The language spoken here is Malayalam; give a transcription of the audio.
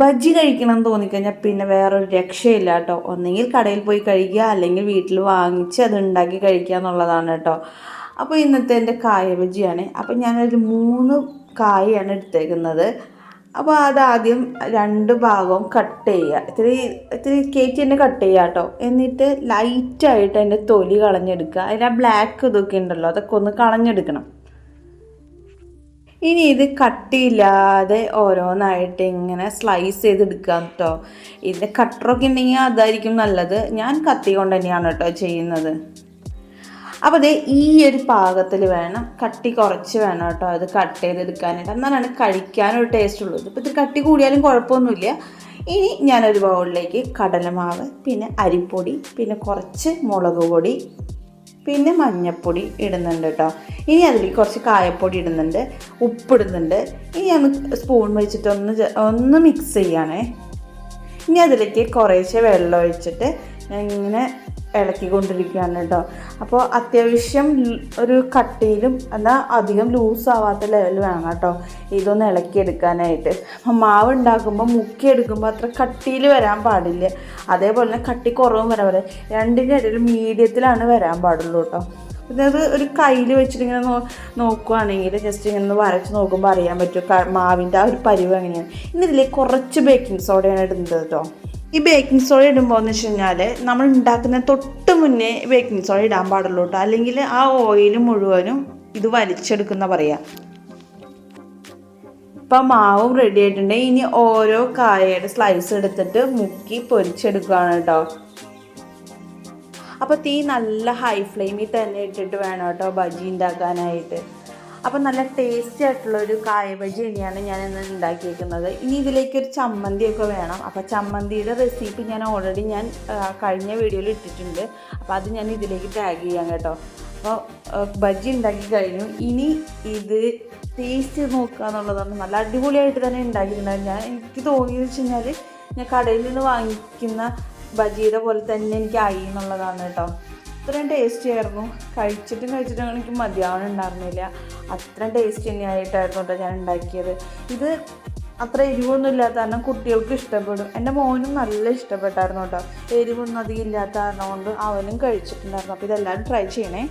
ബജ്ജി കഴിക്കണം എന്ന് തോന്നിക്കഴിഞ്ഞാൽ പിന്നെ വേറൊരു രക്ഷയില്ല കേട്ടോ. ഒന്നെങ്കിൽ കടയിൽ പോയി കഴിക്കുക, അല്ലെങ്കിൽ വീട്ടിൽ വാങ്ങിച്ച് അത് ഉണ്ടാക്കി കഴിക്കുക എന്നുള്ളതാണ് കേട്ടോ. അപ്പോൾ ഇന്നത്തെ എൻ്റെ കായ ബജ്ജിയാണ്. അപ്പോൾ ഞാനൊരു 3 കായാണ് എടുത്തേക്കുന്നത്. അപ്പോൾ അതാദ്യം 2 ഭാഗവും കട്ട് ചെയ്യുക. ഇത്തിരി കയറ്റി തന്നെ കട്ട് ചെയ്യുക കേട്ടോ. എന്നിട്ട് ലൈറ്റായിട്ട് അതിൻ്റെ തൊലി കളഞ്ഞെടുക്കുക. അതിൻ്റെ ആ ബ്ലാക്ക് ഇതൊക്കെ ഉണ്ടല്ലോ, അതൊക്കെ ഒന്ന് കളഞ്ഞെടുക്കണം. ഇനി ഇത് കട്ടിയില്ലാതെ ഓരോന്നായിട്ട് ഇങ്ങനെ സ്ലൈസ് ചെയ്തെടുക്കാം കേട്ടോ. ഇതിൻ്റെ കട്ടറൊക്കെ ഉണ്ടെങ്കിൽ അതായിരിക്കും നല്ലത്. ഞാൻ കത്തി കൊണ്ട് തന്നെയാണ് കേട്ടോ ചെയ്യുന്നത്. അപ്പോൾ അത് ഈ ഒരു പാകത്തിൽ വേണം, കട്ടി കുറച്ച് വേണം കേട്ടോ അത് കട്ട് ചെയ്തെടുക്കാനായിട്ട്. എന്നാലാണ് കഴിക്കാനൊരു ടേസ്റ്റ് ഉള്ളത്. ഇപ്പോൾ ഇത് കട്ടി കൂടിയാലും കുഴപ്പമൊന്നുമില്ല. ഇനി ഞാനൊരു ബൗളിലേക്ക് കടലമാവ്, പിന്നെ അരിപ്പൊടി, പിന്നെ കുറച്ച് മുളക് പൊടി, പിന്നെ മഞ്ഞൾപ്പൊടി ഇടുന്നുണ്ട് കേട്ടോ. ഇനി അതിലേക്ക് കുറച്ച് കായപ്പൊടി ഇടുന്നുണ്ട്, ഉപ്പിടുന്നുണ്ട്. ഇനി ഒന്ന് സ്പൂൺ വെച്ചിട്ട് ഒന്ന് മിക്സ് ചെയ്യണേ. ഇനി അതിലേക്ക് കുറേശ്ശെ വെള്ളം ഒഴിച്ചിട്ട് ഇങ്ങനെ ഇളക്കിക്കൊണ്ടിരിക്കുകയാണ് കേട്ടോ. അപ്പോൾ അത്യാവശ്യം ഒരു കട്ടിയിലും എന്നാൽ അധികം ലൂസാവാത്ത ലെവൽ വേണം കേട്ടോ ഇതൊന്ന് ഇളക്കിയെടുക്കാനായിട്ട്. അപ്പം മാവ് ഉണ്ടാക്കുമ്പോൾ മുക്കിയെടുക്കുമ്പോൾ അത്ര കട്ടിയിൽ വരാൻ പാടില്ല. അതേപോലെ തന്നെ കട്ടി കുറവും വരാൻ പാടില്ല. രണ്ടിൻ്റെ ഇടയിൽ മീഡിയത്തിലാണ് വരാൻ പാടുള്ളൂ കേട്ടോ. പിന്നെ അത് ഒരു കയ്യിൽ വെച്ചിട്ട് ഇങ്ങനെ നോക്കുകയാണെങ്കിൽ ജസ്റ്റ് ഇങ്ങനെ വരച്ച് നോക്കുമ്പോൾ അറിയാൻ പറ്റും മാവിൻ്റെ ആ ഒരു പരിവ് എങ്ങനെയാണ്. ഇനി ഇതിലേക്ക് കുറച്ച് ബേക്കിംഗ് സോഡയാണ് ഇടുന്നത് കേട്ടോ. ഈ ബേക്കിംഗ് സോഡ ഇടുമ്പോൾ എന്ന് വെച്ച് കഴിഞ്ഞാൽ നമ്മൾ ഉണ്ടാക്കുന്ന തൊട്ട് മുന്നേ ബേക്കിംഗ് സോഡ ഇടാൻ പാടുള്ളൂ കേട്ടോ. അല്ലെങ്കിൽ ആ ഓയിൽ മുഴുവനും ഇത് വലിച്ചെടുക്കുന്ന പറയാം. ഇപ്പം മാവും റെഡി ആയിട്ടുണ്ട്. ഇനി ഓരോ കായയുടെ സ്ലൈസ് എടുത്തിട്ട് മുക്കി പൊരിച്ചെടുക്കുകയാണ് കേട്ടോ. അപ്പോൾ തീ നല്ല ഹൈ ഫ്ലെയിമിൽ തന്നെ ഇട്ടിട്ട് വേണം കേട്ടോ ബജ്ജി ഉണ്ടാക്കാനായിട്ട്. അപ്പോൾ നല്ല ടേസ്റ്റി ആയിട്ടുള്ളൊരു കായ ബജ്ജി തന്നെയാണ് ഞാൻ ഇന്ന് ഉണ്ടാക്കിയിരിക്കുന്നത്. ഇനി ഇതിലേക്കൊരു ചമ്മന്തിയൊക്കെ വേണം. അപ്പോൾ ചമ്മന്തിയുടെ റെസിപ്പി ഞാൻ ഓൾറെഡി കഴിഞ്ഞ വീഡിയോയിൽ ഇട്ടിട്ടുണ്ട്. അപ്പോൾ അത് ഞാൻ ഇതിലേക്ക് ടാഗ് ചെയ്യാം കേട്ടോ. അപ്പോൾ ബജ്ജി ഉണ്ടാക്കി കഴിഞ്ഞു. ഇനി ഇത് ടേസ്റ്റ് നോക്കുക എന്നുള്ളതാണ്. നല്ല അടിപൊളിയായിട്ട് തന്നെ ഉണ്ടാക്കിയിട്ടുണ്ടായിരുന്നു. എനിക്ക് തോന്നിയെന്ന് വെച്ച് കഴിഞ്ഞാൽ ഞാൻ കടയിൽ നിന്ന് വാങ്ങിക്കുന്ന ബജ്ജിയുടെ പോലെ തന്നെ എനിക്കായി എന്നുള്ളതാണ് കേട്ടോ. അത്രയും ടേസ്റ്റി ആയിരുന്നു. കഴിച്ചിട്ടും എനിക്ക് മതിയാവണുണ്ടായിരുന്നില്ല. അത്രയും ടേസ്റ്റി തന്നെയായിട്ടായിരുന്നു കേട്ടോ ഞാൻ ഉണ്ടാക്കിയത്. ഇത് അത്ര എരിവൊന്നും ഇല്ലാത്ത കാരണം കുട്ടികൾക്ക് ഇഷ്ടപ്പെടും. എൻ്റെ മോനും നല്ല ഇഷ്ടപ്പെട്ടായിരുന്നു കേട്ടോ. എരിവൊന്നും അധികം ഇല്ലാത്ത കാരണം കൊണ്ട് അവനും കഴിച്ചിട്ടുണ്ടായിരുന്നു. അപ്പോൾ ഇതെല്ലാവരും ട്രൈ ചെയ്യണേ.